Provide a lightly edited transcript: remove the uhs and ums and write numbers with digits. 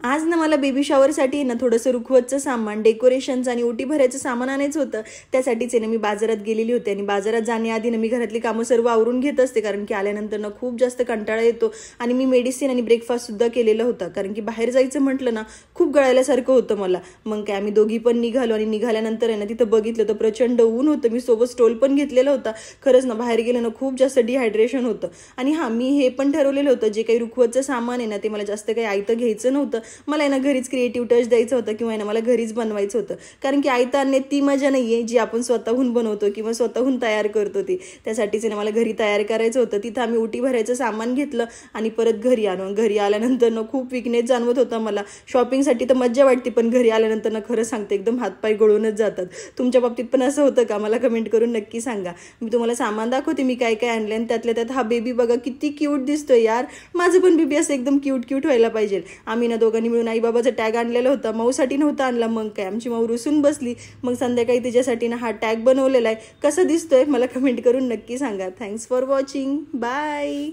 आज ना मला बेबी शॉवरसाठी ना थोडंसं रुखवतचं सामान, डेकोरेशनचं आणि ओटी भरायचं सामान आणायचं होतं. त्यासाठीच ना मी बाजारात गेलेली होते आणि बाजारात जाण्याआधी ना मी घरातली कामं सर्व आवरून घेत असते, कारण की आल्यानंतर ना खूप जास्त कंटाळा येतो. आणि मी मेडिसिन आणि ब्रेकफास्टसुद्धा केलेला होता, कारण की बाहेर जायचं म्हटलं ना खूप गळायल्यासारखं होतं मला. मग काय आम्ही दोघी पण निघालो आणि निघाल्यानंतर आहे ना तिथं बघितलं तर प्रचंड ऊन होतं. मी सोबत स्टोल पण घेतलेला होता. खरंच ना बाहेर गेलं ना खूप जास्त डिहायड्रेशन होतं. आणि हां, मी हे पण ठरवलेलं होतं, जे काही रुखवतचं सामान आहे ना ते मला जास्त काही आयतं घ्यायचं नव्हतं. मला आहे ना घरीच क्रिएटिव्ह टच द्यायचं होतं, किंवा आहे ना मला घरीच बनवायचं होतं. कारण की आयतं आणण्यात ती मजा नाही आहे जी आपण स्वतःहून बनवतो किंवा स्वतःहून तयार करतो ती. त्यासाठीच आहे ना मला घरी तयार करायचं होतं. तिथं आम्ही ओटी भरायचं सामान घेतलं आणि परत घरी आलो. घरी आल्यानंतर ना खूप विकनेस जाणवत होता मला. शॉपिंगसाठी तर मज्जा वाटते, पण घरी आल्यानंतर ना खरं सांगते एकदम हातपाय गळूनच जातात. तुमच्या बाबतीत पण असं होतं का? मला कमेंट करून नक्की सांगा. मी तुम्हाला सामान दाखवते मी काय काय आणले, आणि त्यातल्या त्यात हा बेबी बघा किती क्यूट दिसतोय यार. माझं पण बेबी असं एकदम क्यूट व्हायला पाहिजे. आम्ही ना दोघांनी मिळून आई बाबाचा टॅग आणलेला होता. माऊसाठी नव्हता आणला. मग काय आमची माऊ रुसून बसली. मग संध्याकाळी तिच्यासाठी ना हा टॅग बनवलेला आहे. कसा दिसतोय मला कमेंट करून नक्की सांगा. Thanks for watching. बाय.